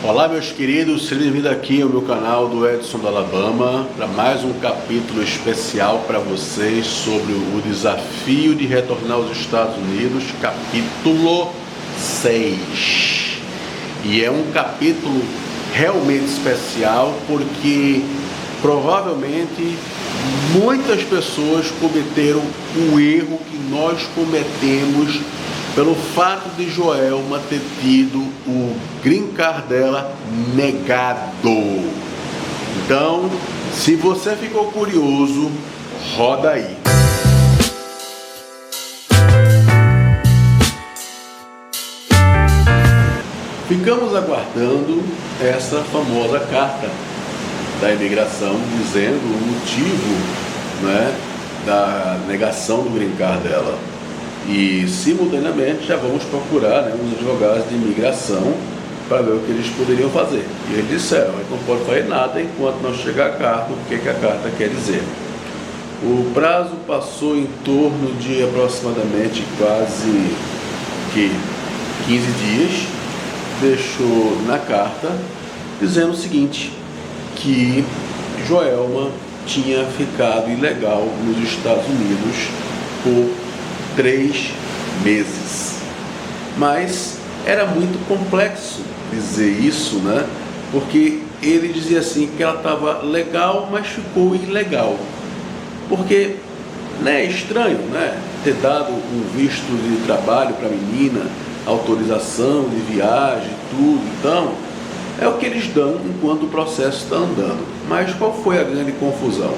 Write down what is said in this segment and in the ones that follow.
Olá meus queridos, sejam bem-vindos aqui ao meu canal do Edson do Alabama para mais um capítulo especial para vocês sobre o desafio de retornar aos Estados Unidos, capítulo 6. E é um capítulo realmente especial porque provavelmente muitas pessoas cometeram o erro que nós cometemos pelo fato de Joelma ter tido o green card dela negado. Então, se você ficou curioso, roda aí. Ficamos aguardando essa famosa carta da imigração dizendo o motivo, né, da negação do green card dela. E simultaneamente já vamos procurar, né, os advogados de imigração para ver o que eles poderiam fazer. E eles disseram, a gente não pode fazer nada enquanto não chegar a carta, o que a carta quer dizer. O prazo passou em torno de aproximadamente quase 15 dias, deixou na carta dizendo o seguinte, que Joelma tinha ficado ilegal nos Estados Unidos por 3 meses. Mas era muito complexo dizer isso, né? Porque ele dizia assim que ela estava legal, mas ficou ilegal. Porque, né, é estranho, né? Ter dado um visto de trabalho para a menina, autorização de viagem, tudo. Então, é o que eles dão enquanto o processo está andando. Mas qual foi a grande confusão?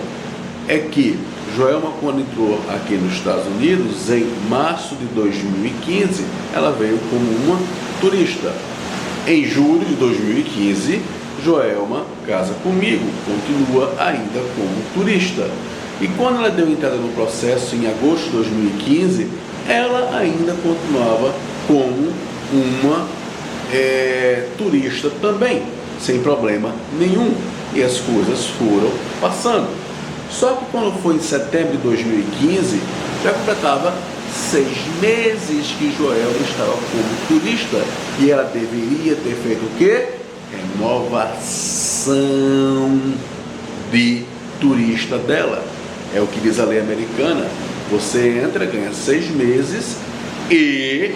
É que Joelma, quando entrou aqui nos Estados Unidos, em março de 2015, ela veio como uma turista. Em julho de 2015, Joelma casa comigo, continua ainda como turista. E quando ela deu entrada no processo em agosto de 2015, ela ainda continuava como uma turista também, sem problema nenhum. E as coisas foram passando. Só que quando foi em setembro de 2015, já completava 6 meses que Joelma estava como turista e ela deveria ter feito o quê? Renovação de turista dela. É o que diz a lei americana. Você entra, ganha 6 meses e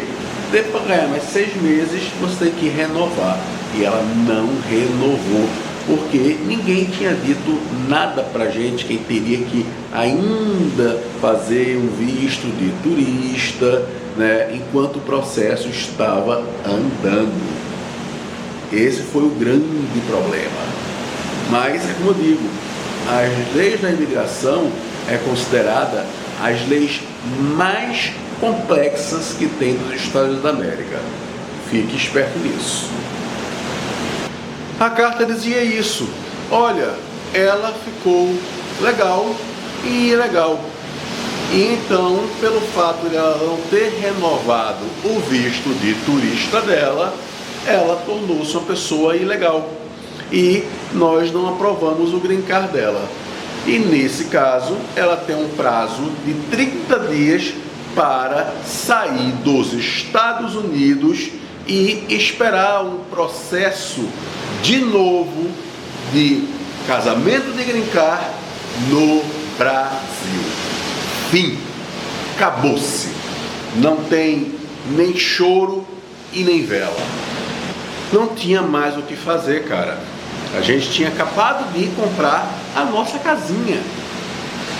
depois de ganhar mais 6 meses você tem que renovar. E ela não renovou, porque ninguém tinha dito nada pra gente que teria que ainda fazer um visto de turista, né, enquanto o processo estava andando. Esse foi o grande problema. Mas, como eu digo, as leis da imigração é considerada as leis mais complexas que tem nos Estados da América. Fique esperto nisso. A carta dizia isso, olha, ela ficou legal e ilegal. E então, pelo fato de ela não ter renovado o visto de turista dela, ela tornou-se uma pessoa ilegal. E nós não aprovamos o green card dela. E nesse caso, ela tem um prazo de 30 dias para sair dos Estados Unidos e esperar um processo de novo de casamento de green card no Brasil. Fim. Acabou-se. Não tem nem choro e nem vela. Não tinha mais o que fazer, cara. A gente tinha acabado de comprar a nossa casinha.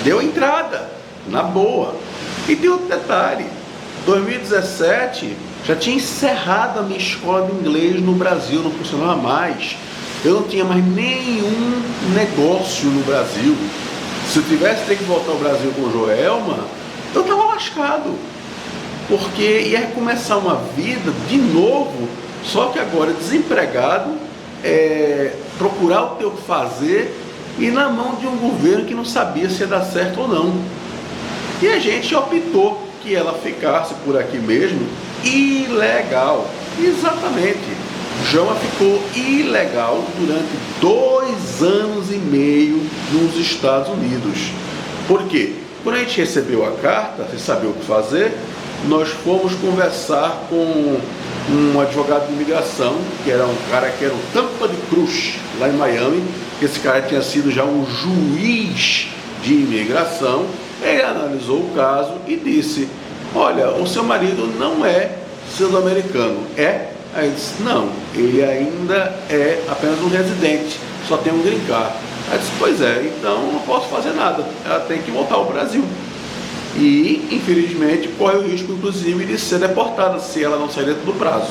Deu entrada, na boa. E tem outro detalhe. 2017... já tinha encerrado a minha escola de inglês no Brasil, não funcionava mais. Eu não tinha mais nenhum negócio no Brasil. Se eu tivesse que voltar ao Brasil com Joelma, eu estava lascado. Porque ia começar uma vida de novo, só que agora desempregado, procurar o que eu fazer e na mão de um governo que não sabia se ia dar certo ou não. E a gente optou que ela ficasse por aqui mesmo, ilegal. Exatamente. Joelma ficou ilegal durante 2 anos e meio nos Estados Unidos. Por quê? Quando a gente recebeu a carta, sem saber o que fazer, nós fomos conversar com um advogado de imigração, que era um cara que era o tampa de cruz lá em Miami, que esse cara tinha sido já um juiz de imigração. Ele analisou o caso e disse: olha, o seu marido não é sul-americano, é? Aí ele disse: não, ele ainda é apenas um residente, só tem um green card. Aí disse: pois é, então não posso fazer nada, ela tem que voltar ao Brasil. E, infelizmente, corre o risco, inclusive, de ser deportada se ela não sair dentro do prazo,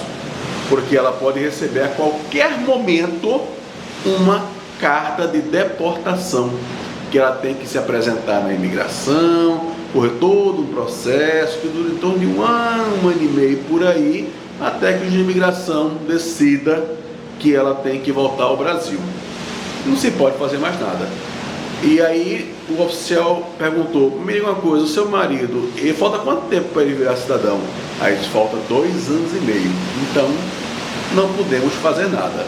porque ela pode receber a qualquer momento uma carta de deportação, que ela tem que se apresentar na imigração, correr todo um processo que dura em torno de um ano e meio por aí, até que o juiz de imigração decida que ela tem que voltar ao Brasil. Não se pode fazer mais nada. E aí o oficial perguntou: me diga uma coisa, o seu marido, ele falta quanto tempo para ele virar cidadão? Aí disse: falta 2 anos e meio, então não podemos fazer nada.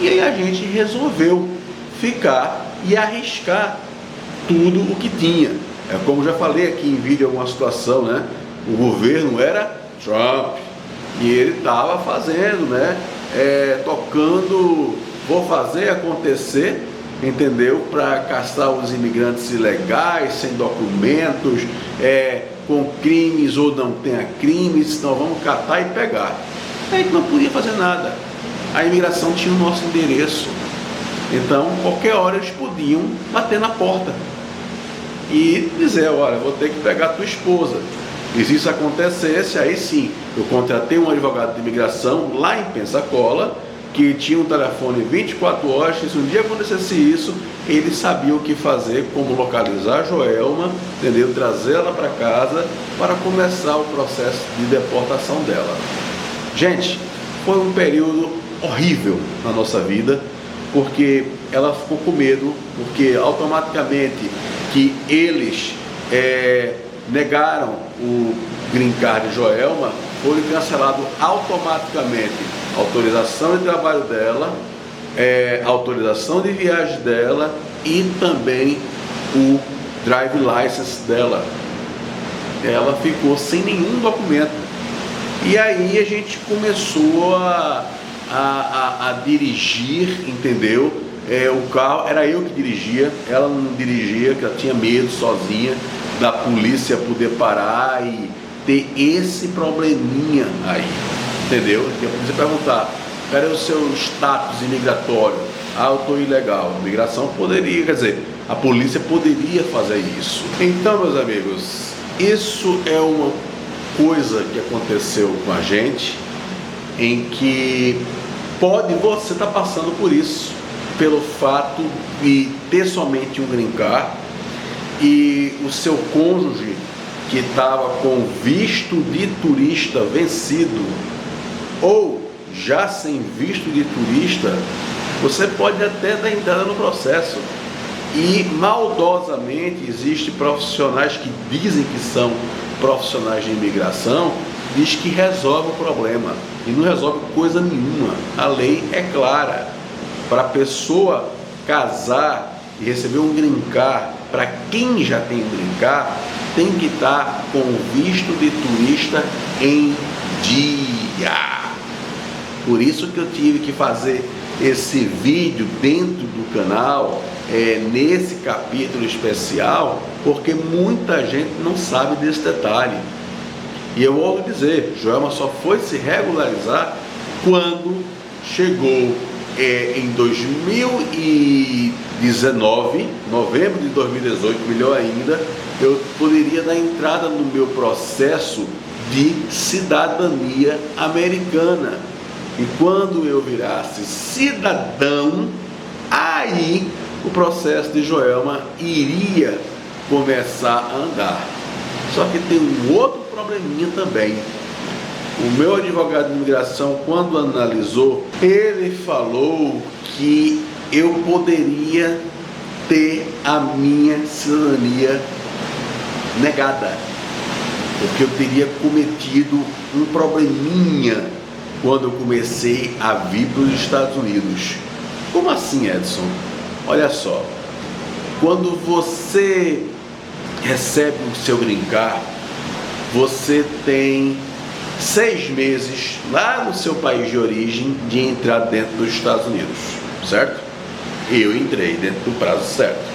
E aí a gente resolveu ficar e arriscar tudo o que tinha. É como já falei aqui em vídeo, alguma situação, né? O governo era Trump e ele estava fazendo, né? Tocando, vou fazer acontecer, entendeu? Para caçar os imigrantes ilegais, sem documentos, com crimes ou não tenha crimes, então vamos catar e pegar. A gente não podia fazer nada. A imigração tinha o nosso endereço, então qualquer hora eles podiam bater na porta e dizer: olha, vou ter que pegar a tua esposa. E se isso acontecesse, aí sim, eu contratei um advogado de imigração lá em Pensacola, que tinha um telefone 24 horas, e se um dia acontecesse isso, ele sabia o que fazer, como localizar a Joelma, entendeu? Trazê-la para casa para começar o processo de deportação dela. Gente, foi um período horrível na nossa vida, porque ela ficou com medo, porque automaticamente que eles negaram o green card de Joelma, foi cancelado automaticamente a autorização de trabalho dela, a autorização de viagem dela e também o drive license dela. Ela ficou sem nenhum documento. E aí a gente começou a dirigir, entendeu? O carro, era eu que dirigia, ela não dirigia, porque ela tinha medo sozinha da polícia poder parar e ter esse probleminha aí, entendeu? Que a polícia perguntar: cadê o seu status imigratório? Ah, eu estou ilegal. A imigração poderia, quer dizer, a polícia poderia fazer isso. Então, meus amigos, isso é uma coisa que aconteceu com a gente, em que pode você estar passando por isso, pelo fato de ter somente um green card e o seu cônjuge que estava com visto de turista vencido ou já sem visto de turista, você pode até dar entrada no processo. E maldosamente existem profissionais que dizem que são profissionais de imigração, diz que resolve o problema e não resolve coisa nenhuma. A lei é clara: para a pessoa casar e receber um green card, para quem já tem green card, tem que estar com o visto de turista em dia. Por isso que eu tive que fazer esse vídeo dentro do canal, nesse capítulo especial, porque muita gente não sabe desse detalhe. E eu vou dizer, Joelma só foi se regularizar quando chegou em 2019, novembro de 2018, melhor ainda, eu poderia dar entrada no meu processo de cidadania americana. E quando eu virasse cidadão, aí o processo de Joelma iria começar a andar. Só que tem um outro probleminha também. O meu advogado de imigração, quando analisou, ele falou que eu poderia ter a minha cidadania negada, porque eu teria cometido um probleminha quando eu comecei a vir para os Estados Unidos. Como assim, Edson? Olha só, quando você recebe o seu green card, você tem 6 meses lá no seu país de origem de entrar dentro dos Estados Unidos, certo? Eu entrei dentro do prazo certo.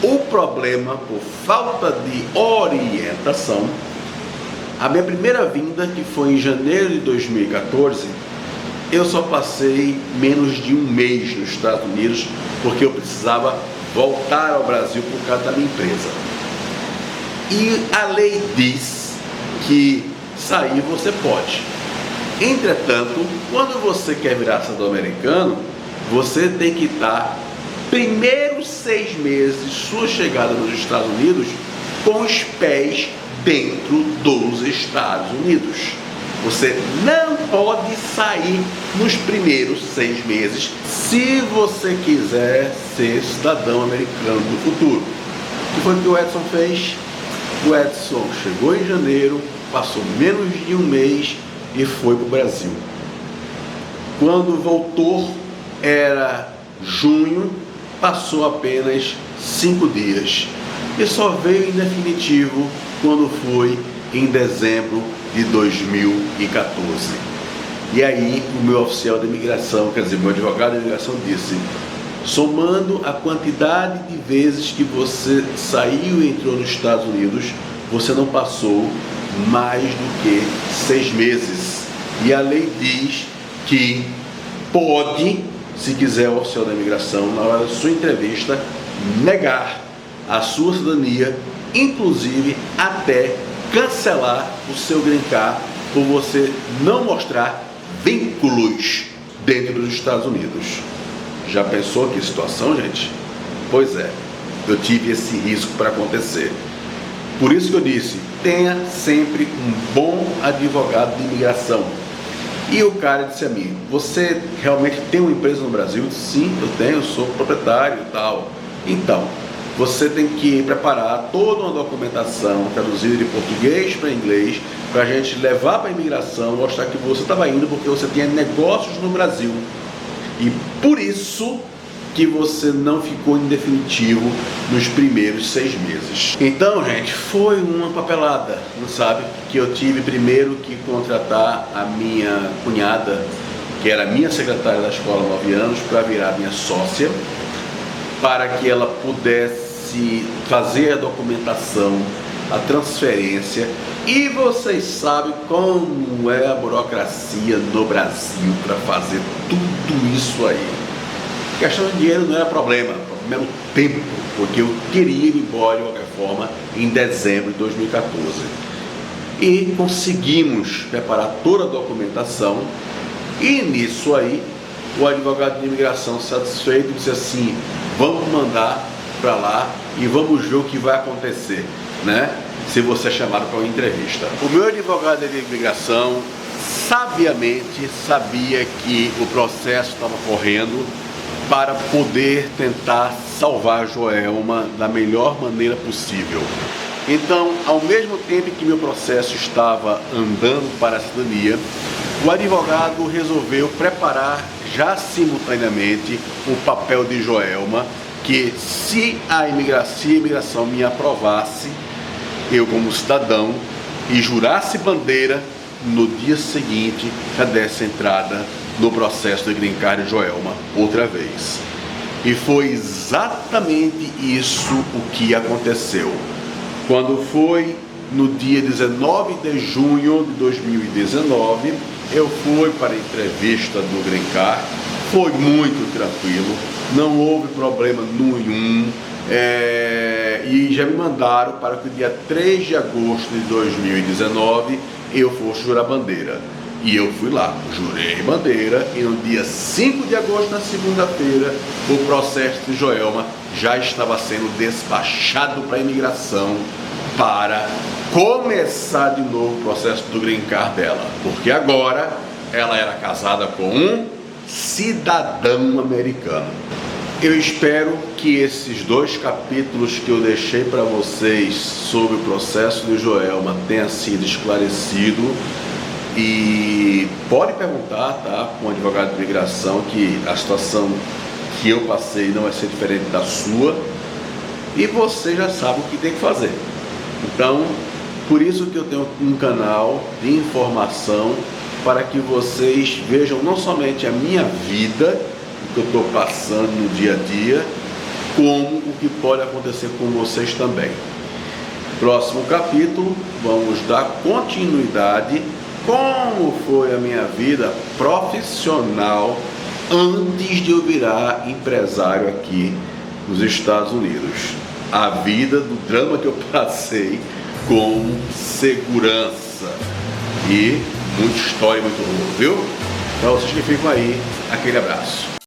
O problema, por falta de orientação, a minha primeira vinda, que foi em janeiro de 2014, eu só passei menos de um mês nos Estados Unidos, porque eu precisava voltar ao Brasil por causa da minha empresa. E a lei diz que sair você pode. Entretanto, quando você quer virar cidadão americano, você tem que estar primeiros 6 meses de sua chegada nos Estados Unidos com os pés dentro dos Estados Unidos. Você não pode sair nos primeiros 6 meses se você quiser ser cidadão americano do futuro. O que foi que o Edson fez? O Edson chegou em janeiro, passou menos de um mês e foi para o Brasil. Quando voltou, era junho, passou apenas 5 dias. E só veio em definitivo quando foi em dezembro de 2014. E aí o meu oficial de imigração, quer dizer, meu advogado de imigração disse: somando a quantidade de vezes que você saiu e entrou nos Estados Unidos, você não passou mais do que 6 meses. E a lei diz que pode, se quiser o oficial da imigração, na hora da sua entrevista, negar a sua cidadania, inclusive até cancelar o seu green card por você não mostrar vínculos dentro dos Estados Unidos. Já pensou que situação, gente? Pois é, eu tive esse risco para acontecer. Por isso que eu disse, tenha sempre um bom advogado de imigração. E o cara disse a mim: você realmente tem uma empresa no Brasil? Eu disse: sim, eu tenho, eu sou proprietário e tal. Então, você tem que preparar toda uma documentação traduzida de português para inglês, para a gente levar para a imigração, mostrar que você estava indo porque você tinha negócios no Brasil. E por isso que você não ficou em definitivo nos primeiros 6 meses. Então, gente, foi uma papelada, não sabe? Que eu tive primeiro que contratar a minha cunhada, que era minha secretária da escola há 9 anos, para virar minha sócia, para que ela pudesse fazer a documentação, a transferência. E vocês sabem como é a burocracia no Brasil para fazer tudo isso aí. A questão de dinheiro não era problema, o problema era o tempo, porque eu queria ir embora de qualquer forma em dezembro de 2014. E conseguimos preparar toda a documentação, e nisso aí o advogado de imigração satisfeito disse assim: vamos mandar para lá e vamos ver o que vai acontecer, né? Se você é chamado para uma entrevista. O meu advogado de imigração sabiamente sabia que o processo estava correndo para poder tentar salvar a Joelma da melhor maneira possível. Então, ao mesmo tempo que meu processo estava andando para a cidadania, o advogado resolveu preparar já simultaneamente o papel de Joelma, que se a imigração me aprovasse, eu como cidadão, e jurasse bandeira, no dia seguinte já desse entrada no processo de green card de Joelma outra vez. E foi exatamente isso o que aconteceu. Quando foi no dia 19 de junho de 2019, eu fui para a entrevista do green card. Foi muito tranquilo, não houve problema nenhum. E já me mandaram para que o dia 3 de agosto de 2019 eu fosse jurar bandeira. E eu fui lá, jurei bandeira, e no dia 5 de agosto, na segunda-feira, o processo de Joelma já estava sendo despachado para a imigração para começar de novo o processo do green card dela. Porque agora ela era casada com um cidadão americano. Eu espero que esses 2 capítulos que eu deixei para vocês sobre o processo de Joelma tenha sido esclarecido. E pode perguntar, tá, com um advogado de imigração, que a situação que eu passei não vai ser diferente da sua, e você já sabe o que tem que fazer. Então, Por isso que eu tenho um canal de informação para que vocês vejam não somente a minha vida, o que eu estou passando no dia a dia, como o que pode acontecer com vocês também. Próximo capítulo, vamos dar continuidade como foi a minha vida profissional antes de eu virar empresário aqui nos Estados Unidos. A vida do drama que eu passei com segurança e muita história, muito horror, viu? Para vocês que ficam aí, aquele abraço.